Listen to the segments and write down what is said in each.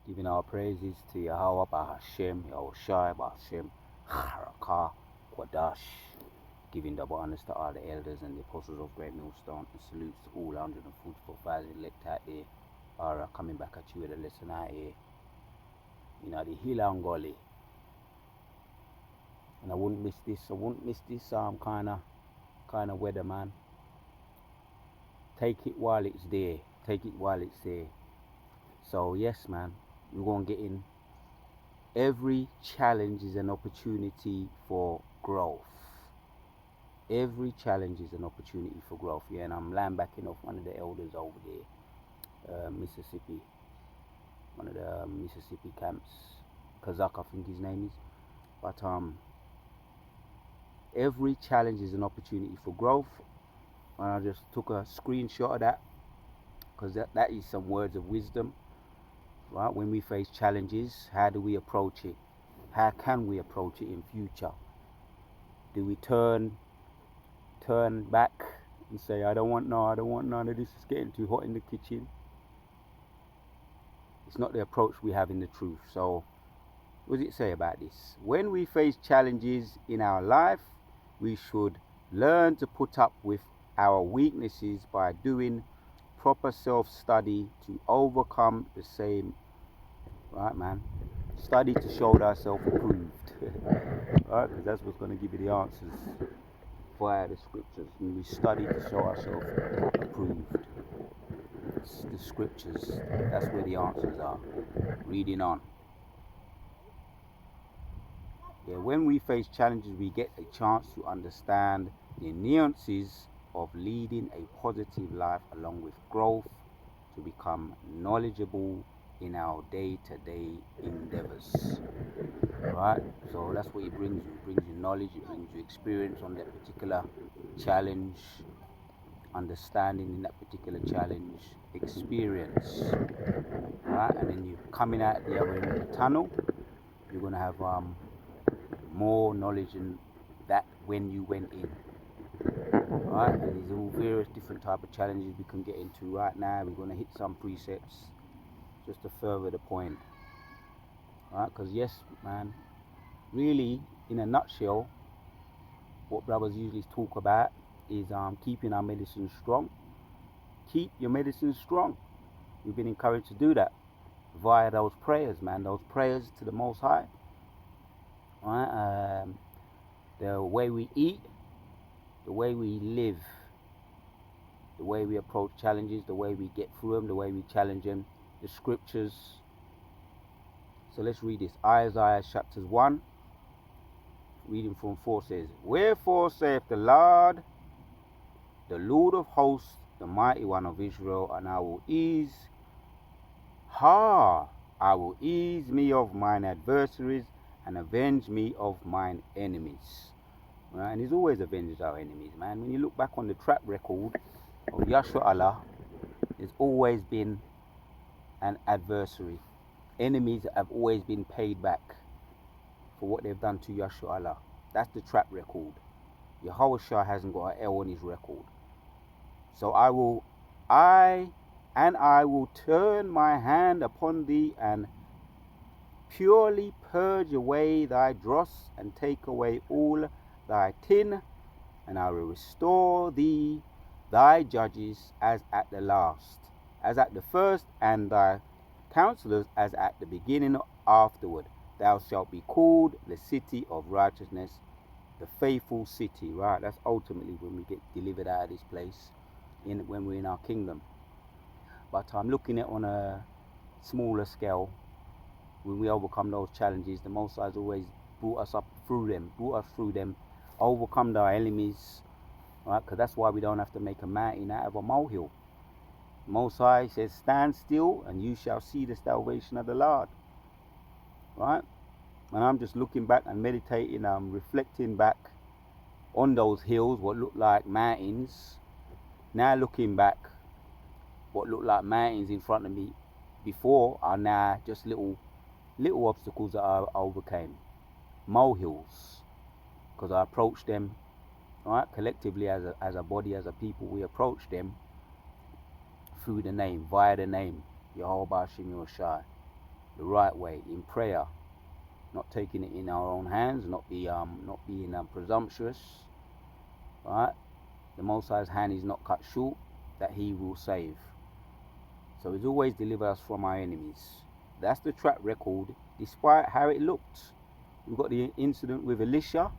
Giving our praises to Yahweh Bahashem, Yahushai Bahashem, Harakah, Quadash. Giving double honors to all the elders and the apostles of Great Millstone, and salutes to all 144,000 elect out there are coming back at you with a lesson out here. You know, the Hill Gully. And I wouldn't miss this kind of weather, man. Take it while it's there. So yes, man, we're gonna get in. Every challenge is an opportunity for growth. Yeah, and I'm backing off one of the elders over there, Mississippi, one of the Mississippi camps, Kazak, I think his name is. But every challenge is an opportunity for growth, and I just took a screenshot of that because that is some words of wisdom, right? When we face challenges, how do we approach it? How can we approach it in future? Do we turn back and say, I don't want none of this, it's getting too hot in the kitchen? It's not the approach we have in the truth. So what does it say about this? When we face challenges in our life, we should learn to put up with our weaknesses by doing proper self-study to overcome the same. Right, man? Study to show thyself approved. Right? Because that's what's going to give you the answers via the scriptures. When we study to show ourselves approved. It's the scriptures. That's where the answers are. Reading on. Yeah, when we face challenges, we get a chance to understand the nuances of leading a positive life along with growth to become knowledgeable in our day-to-day endeavors. Right? So that's what it brings you. It brings you knowledge, it brings you experience on that particular challenge, understanding in that particular challenge, experience. Right? And then you're coming out the other end of the tunnel, you're going to have more knowledge in that when you went in. Right, and there's all various different type of challenges we can get into right now. We're going to hit some precepts just to further the point. Right, because yes, man, really, in a nutshell, what brothers usually talk about is keeping our medicine strong. Keep your medicine strong. We've been encouraged to do that via those prayers, man. Those prayers to the Most High. Right, the way we eat, the way we live, the way we approach challenges, the way we get through them, the way we challenge them, the scriptures. So let's read this. Isaiah chapter 1, reading from 4 says, Wherefore saith the Lord of hosts, the mighty one of Israel, and I will ease me of mine adversaries and avenge me of mine enemies. Right? And he's always avenged our enemies, man. When you look back on the track record of Yahshua Allah, there's always been an adversary. Enemies have always been paid back for what they've done to Yahshua Allah. That's the track record. Yahushua hasn't got an L on his record. So I will turn my hand upon thee and purely purge away thy dross and take away all thy tin, and I will restore thee thy judges as at the last, as at the first, and thy counselors as at the beginning afterward. Thou shalt be called the city of righteousness, the faithful city. Right? That's ultimately when we get delivered out of this place, when we're in our kingdom. But I'm looking at on a smaller scale. When we overcome those challenges, the Most High has always brought us through them, overcome our enemies, right? Because that's why we don't have to make a mountain out of a molehill. Most High says, stand still and you shall see the salvation of the Lord. Right? And I'm just looking back and meditating, I'm reflecting back on those hills, what looked like mountains. Now looking back, what looked like mountains in front of me before are now just little obstacles that I overcame. Molehills. Because I approached them, right, collectively as a body, as a people, we approach them through the name, via the name, Yahweh Bashim Yoshai. the right way, in prayer, not taking it in our own hands, not being presumptuous, right? The Most High's hand is not cut short, that He will save. So He's always delivered us from our enemies. That's the track record, despite how it looked. We've got the incident with Elisha,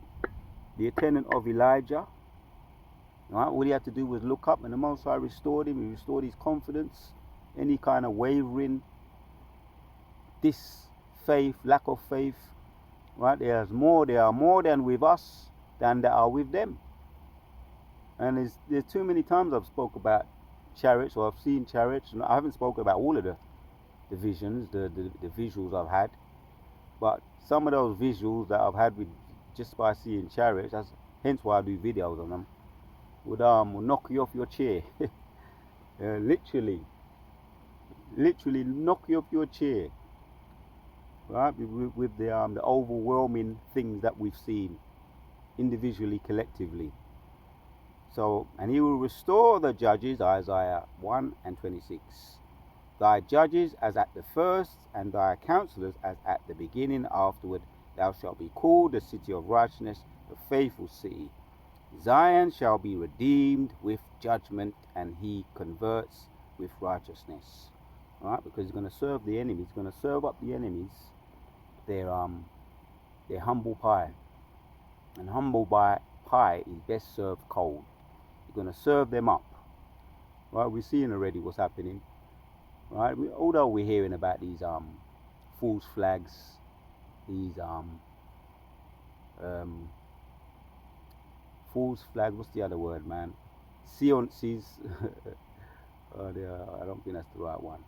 the attendant of Elijah. Right? All he had to do was look up, and the Most High restored him. He restored his confidence. Any kind of wavering, disfaith, lack of faith, right? There are more than with us than there are with them. And there's too many times I've spoke about chariots, or I've seen chariots. I haven't spoken about all of the visions, the visuals I've had, but some of those visuals that I've had with just by seeing chariots, that's hence why I do videos on them, would knock you off your chair. Literally knock you off your chair, right? With the overwhelming things that we've seen individually, collectively. So, and He will restore the judges, Isaiah 1:26. Thy judges as at the first, and thy counselors as at the beginning. Afterward thou shalt be called the city of righteousness, the faithful city. Zion shall be redeemed with judgment, and He converts with righteousness. Right? Because He's going to serve the enemies. He's going to serve up the enemies their humble pie. And humble pie is best served cold. You're going to serve them up. Right? We're seeing already what's happening. Right? Although we're hearing about these false flags, these false flags, what's the other word, man? Seances. I don't think that's the right one.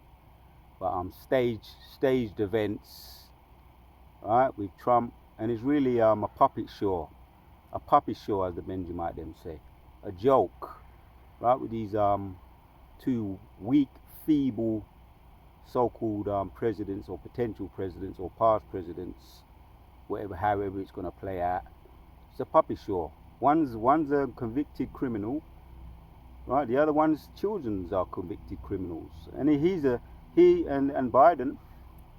But staged events, right, with Trump, and it's really a puppet show, as the Benjamite them say, a joke, right, with these two weak, feeble, so-called presidents, or potential presidents, or past presidents, however it's going to play out. It's a puppet show. One's a convicted criminal, right? The other one's children are convicted criminals, and he and Biden,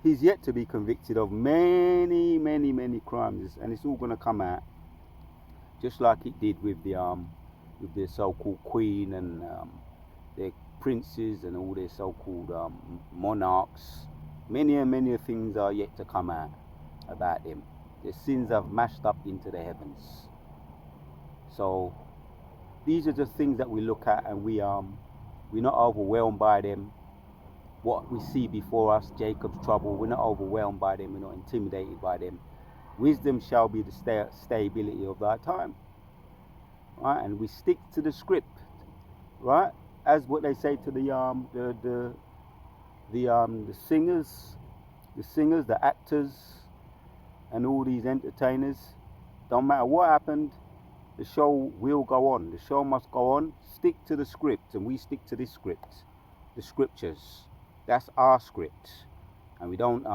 he's yet to be convicted of many crimes, and it's all going to come out, just like it did with the so-called Queen and their princes and all their so-called monarchs. Many things are yet to come out about them. Their sins have mashed up into the heavens. So these are just things that we look at, and we're not overwhelmed by them. What we see before us, Jacob's trouble, we're not overwhelmed by them, we're not intimidated by them. Wisdom shall be the stability of thy time, right? And we stick to the script, right? As what they say to the singers, the actors, and all these entertainers. Don't matter what happened, the show will go on. The show must go on. Stick to the script, and we stick to this script, the scriptures. That's our script, and we don't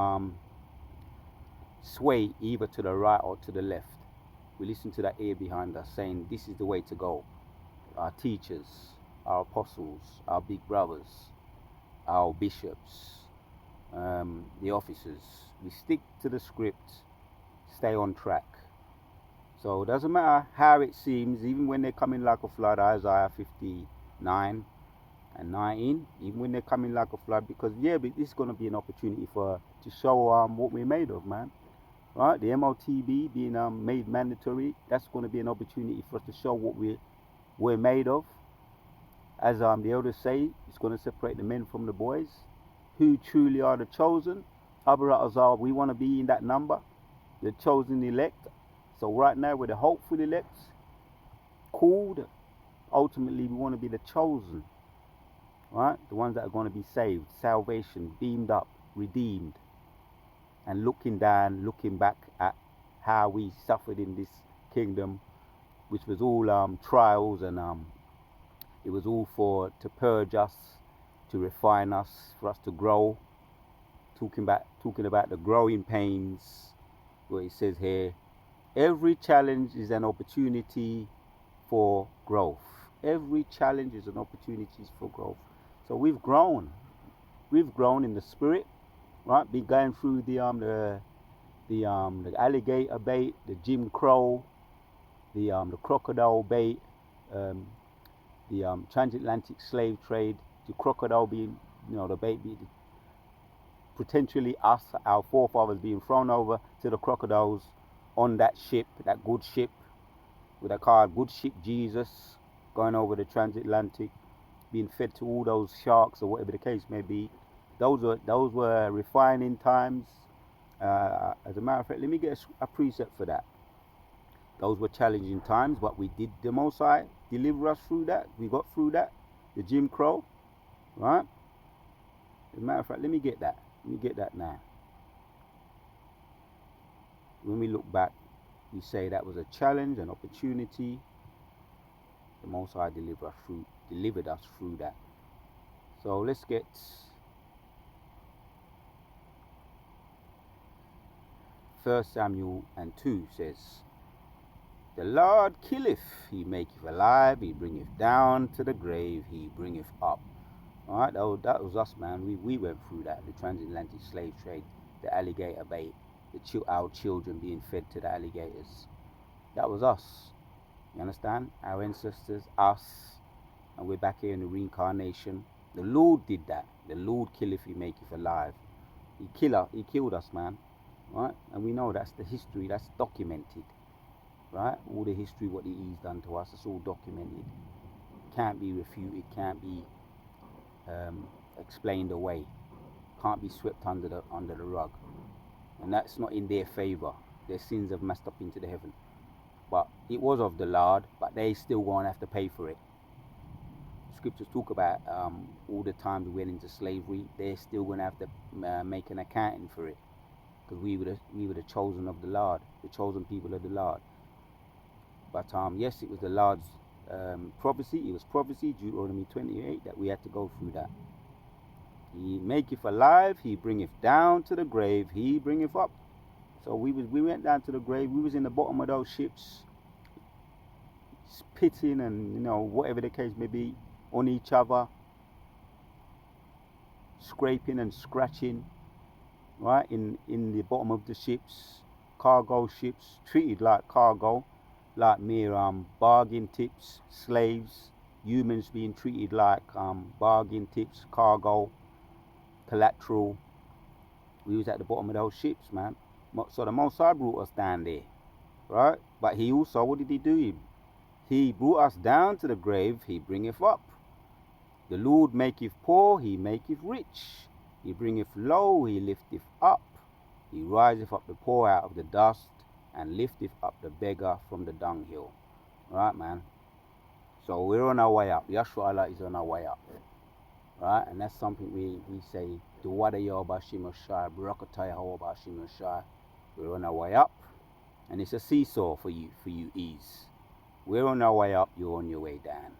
sway either to the right or to the left. We listen to that ear behind us saying, this is the way to go. Our teachers, our apostles, our big brothers, our bishops, the officers. We stick to the script, stay on track. So it doesn't matter how it seems, even when they're coming like a flood, Isaiah 59 and 19, even when they're coming like a flood, because but this is going to be an opportunity to show what we're made of, man. Right? The MOTB being made mandatory, that's going to be an opportunity for us to show what we're made of. As the elders say, it's going to separate the men from the boys, who truly are the chosen. We want to be in that number, the chosen elect. So right now we're the hopeful elect, called. Ultimately we want to be the chosen, right? The ones that are going to be saved, salvation, beamed up, redeemed, and looking back at how we suffered in this kingdom, which was all trials, and it was all to purge us, to refine us, for us to grow. Talking about the growing pains, where it says here, every challenge is an opportunity for growth. Every challenge is an opportunity for growth. So we've grown in the spirit, right? Be going through the alligator bait, the Jim Crow, the crocodile bait, um, the transatlantic slave trade, the crocodile being, the bait being potentially us, our forefathers being thrown over to the crocodiles on that ship, that good ship, with a card, Good Ship Jesus, going over the transatlantic, being fed to all those sharks or whatever the case may be. Those were refining times. As a matter of fact, let me get a precept for that. Those were challenging times, but we did, the Most High deliver us through that. We got through that. The Jim Crow, right? As a matter of fact, let me get that. Let me get that now. When we look back, we say that was a challenge, an opportunity. The Most High delivered us through that. So let's get 1 Samuel and 2 says, The Lord killeth, he maketh alive, he bringeth down to the grave, he bringeth up. Alright, that was us, man. We went through that. The transatlantic slave trade, the alligator bait, our children being fed to the alligators. That was us. You understand? Our ancestors, us, and we're back here in the reincarnation. The Lord did that. The Lord killeth, he maketh alive. He killed us, man. Right? And we know that's the history, that's documented. Right? All the history, what he's done to us, it's all documented. Can't be refuted, can't be explained away. Can't be swept under the rug. And that's not in their favor. Their sins have messed up into the heaven. But it was of the Lord, but they still won't have to pay for it. Scriptures talk about all the times we went into slavery, they're still going to have to make an accounting for it, because we were the chosen of the Lord, the chosen people of the Lord. But yes, it was the Lord's prophecy. It was prophecy, Deuteronomy 28, that we had to go through that. He maketh alive, he bringeth down to the grave, he bringeth up. So we went down to the grave. We was in the bottom of those ships, spitting and whatever the case may be on each other, scraping and scratching, right, in the bottom of the ships, cargo ships, treated like cargo, like mere bargain tips, slaves, humans being treated like bargain tips, cargo, collateral. We was at the bottom of those ships, man. So the Most High brought us down there, right? But he also, what did he do? He brought us down to the grave, he bringeth up. The Lord maketh poor, he maketh rich. He bringeth low, he lifteth up. He riseth up the poor out of the dust, and lifteth up the beggar from the dunghill. Right, man? So we're on our way up. Yahshua Allah is on our way up. Right? And that's something we say, Duwada Yahweh Bashim Shai, Barakatah Yahweh Bashim Shai. We're on our way up. And it's a seesaw for you ease. We're on our way up, you're on your way down.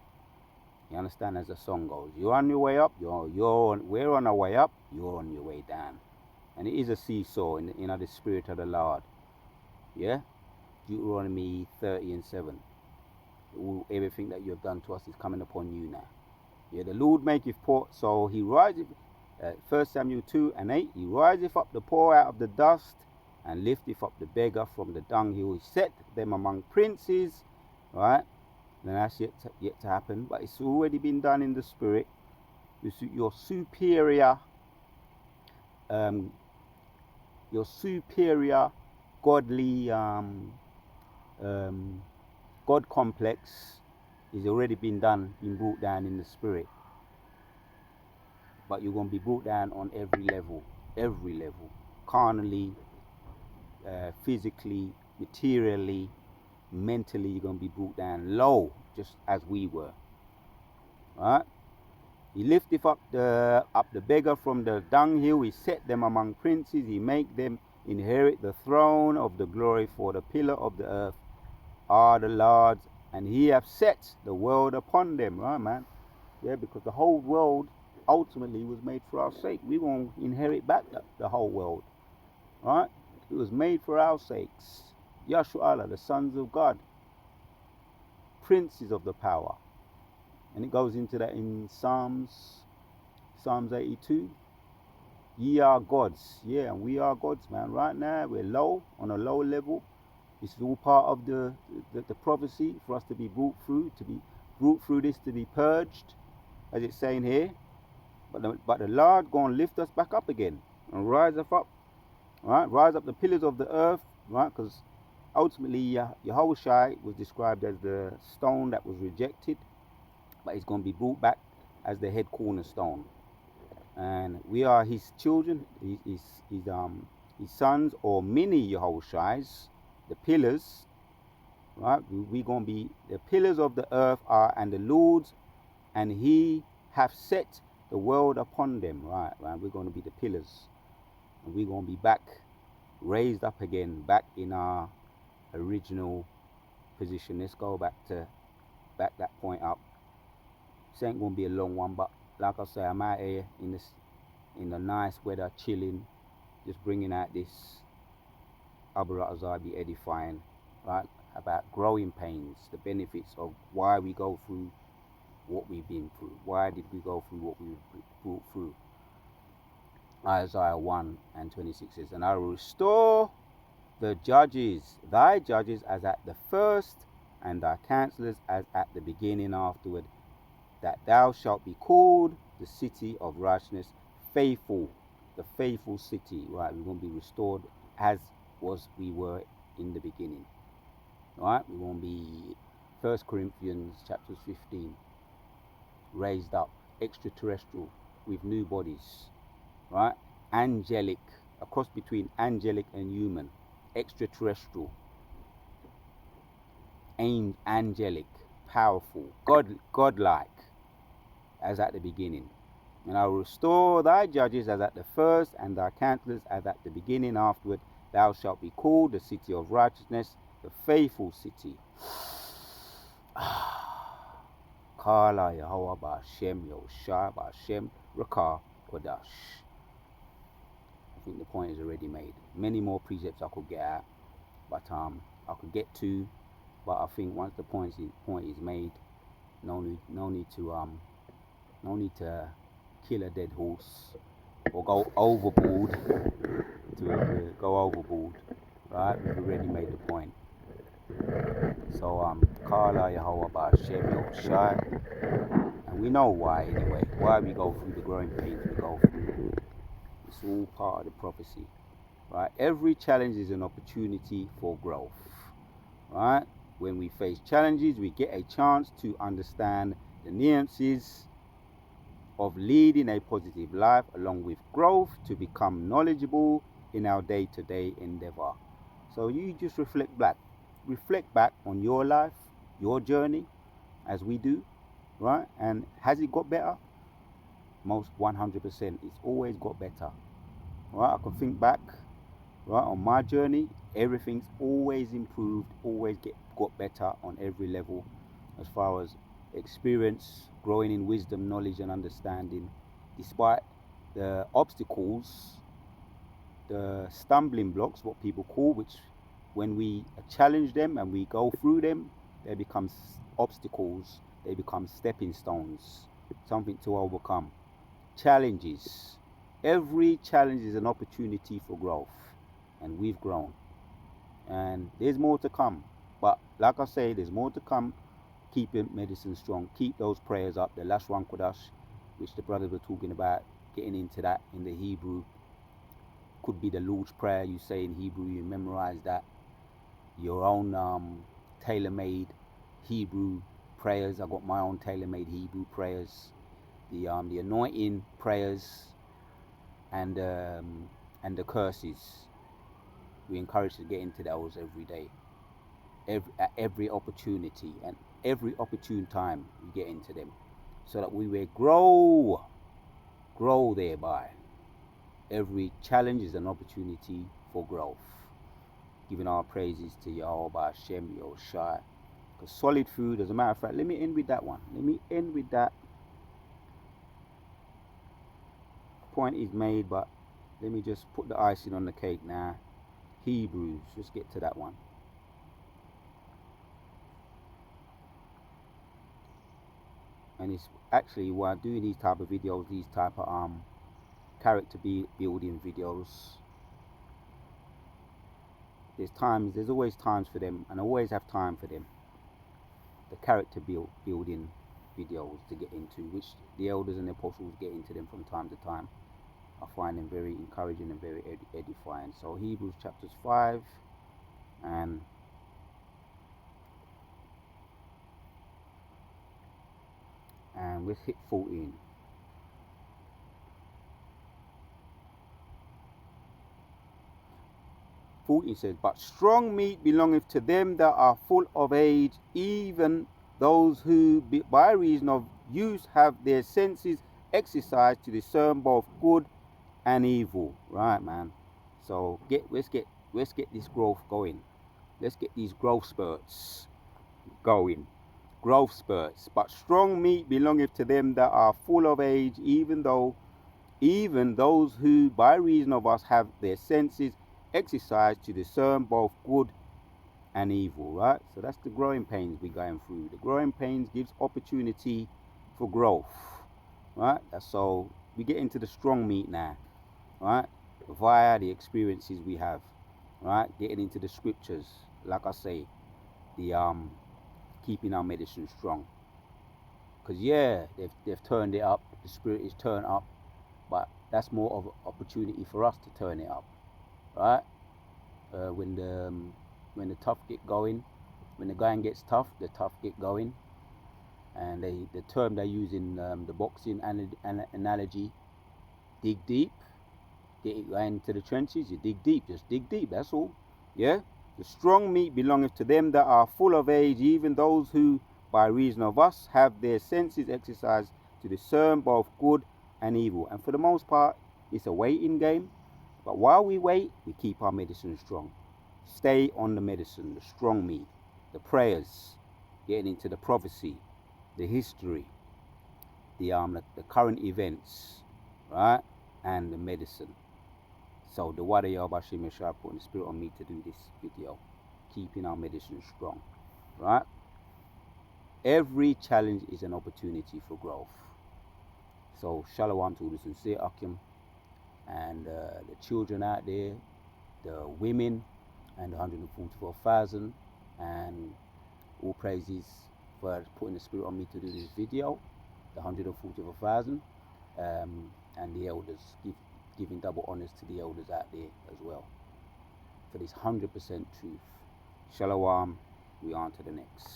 You understand, as the song goes? You're on your way up, we're on our way up, you're on your way down. And it is a seesaw in the spirit of the Lord. Yeah? Deuteronomy 30 and 7. Everything that you have done to us is coming upon you now. Yeah, the Lord maketh poor, so he riseth, 1 Samuel 2 and 8, he riseth up the poor out of the dust, and lifteth up the beggar from the dunghill. He set them among princes, right? And that's yet to happen, but it's already been done in the spirit. Your superior godly God complex is already been brought down in the spirit. But you're going to be brought down on every level, carnally, physically, materially, mentally. You're going to be brought down low, just as we were. Right? He lifteth up the beggar from the dunghill. He set them among princes. He make them inherit the throne of the glory, for the pillar of the earth are the Lord's, and he hath set the world upon them. Right, man? Yeah, because the whole world ultimately was made for our sake. We won't inherit back the whole world. Right? It was made for our sakes. Yahshua Allah, the sons of God, princes of the power. And it goes into that in Psalms 82. Ye are gods. Yeah, and we are gods, man. Right now, we're low, on a low level. This is all part of the prophecy for us to be brought through this, to be purged, as it's saying here. But the Lord going to lift us back up again and rise us up, right? Rise up the pillars of the earth, right? Because ultimately, Yahushua was described as the stone that was rejected, but he's going to be brought back as the head cornerstone. And we are his children, his sons, or mini Yahushuas, the pillars, right? We're going to be the pillars of the earth are, and the Lord's, and he hath set the world upon them, right? We're going to be the pillars, and we're going to be back, raised up again, back in our original position. Let's go back that point up. This ain't going to be a long one, but like I say, I'm out here in the nice weather, chilling, just bringing out this Abu be edifying, right? About growing pains, the benefits of why we go through what we've been through. Why did we go through what we brought through? Isaiah 1:26 says, and I will restore thy judges as at the first, and thy counselors as at the beginning afterward, that thou shalt be called the city of righteousness, faithful, the faithful city, right? We're going to be restored as we were in the beginning, right? We're going to be 1 Corinthians chapter 15, raised up, extraterrestrial, with new bodies, right? Angelic, a cross between angelic and human, extraterrestrial, angelic, powerful, godlike, as at the beginning. And I will restore thy judges as at the first, and thy counselors as at the beginning afterward. Thou shalt be called the city of righteousness, the faithful city. Kala Yahweh Ba'Shem Yoshai Ba'Shem Rakah Kodash. I think the point is already made. Many more precepts I could get at, but I could get to, but I think once the point is made, no need to kill a dead horse or go overboard right? We've already made the point. So Kala Yahweh Ba'Shem Yoshai, and we know why anyway. Why we go through the growing pains we go through. It's all part of the prophecy, right? Every challenge is an opportunity for growth, right? When we face challenges, we get a chance to understand the nuances of leading a positive life, along with growth to become knowledgeable in our day-to-day endeavor. So you just reflect back on your life, your journey, as we do, right? And has it got better? Most 100%. It's always got better, right? I can think back, right, on my journey. Everything's always improved, always got better on every level, as far as experience, growing in wisdom, knowledge, and understanding, despite the obstacles, the stumbling blocks, what people call, which when we challenge them and we go through them, they become obstacles, they become stepping stones, something to overcome. Challenges. Every challenge is an opportunity for growth, and we've grown. And there's more to come. But like I say, there's more to come. Keep your medicine strong. Keep those prayers up. The last one, Kodash, which the brothers were talking about, getting into that in the Hebrew. Could be the Lord's Prayer you say in Hebrew. You memorize that. Your own tailor-made Hebrew prayers. I got my own tailor-made Hebrew prayers. The anointing prayers and the curses. We encourage to get into those every day. At every opportunity and every opportune time we get into them, so that we may grow thereby. Every challenge is an opportunity for growth. Giving our praises to Yahweh Ba'Shem Yoshai. Because solid food, as a matter of fact, let me end with that one. Let me end with that. Point is made, but let me just put the icing on the cake now. Hebrews, let's get to that one. And it's actually, while doing these type of videos, these type of character building videos. There's always times for them, and I always have time for them. The character building videos to get into, which the elders and the apostles get into them from time to time. I find them very encouraging and very edifying. So Hebrews chapters 5 and let's hit 14. It says, but strong meat belongeth to them that are full of age, even those who by reason of use have their senses exercised to discern both good and evil. Right, man. So let's get this growth going. Let's get these growth spurts going. Growth spurts. But strong meat belongeth to them that are full of age, even those who by reason of us have their senses exercised to discern both good and evil. Right, so that's the growing pains we're going through. The growing pains gives opportunity for growth. Right, so we get into the strong meat now, right, via the experiences we have, right, getting into the scriptures, like I say, the keeping our medicine strong, because yeah, they've turned it up, the spirit is turned up, but that's more of an opportunity for us to turn it up, right? When the tough get going, when the going gets tough, the tough get going. And the term they use in the boxing analogy, dig deep. Get into the trenches, you dig deep, just dig deep, that's all. Yeah, the strong meat belongeth to them that are full of age, even those who by reason of us have their senses exercised to discern both good and evil. And for the most part, it's a waiting game. But while we wait, we keep our medicine strong. Stay on the medicine, the strong meat, the prayers, getting into the prophecy, the history, the current events, right, and the medicine. So the Wada Yahweh Meshach putting the spirit on me to do this video, keeping our medicine strong, right? Every challenge is an opportunity for growth. So Shalom to the sincere Akim and the children out there, the women, and the 144,000, and all praises for putting the spirit on me to do this video, the 144,000, and the elders, giving double honors to the elders out there as well for this 100% truth. Shalom, we on to the next.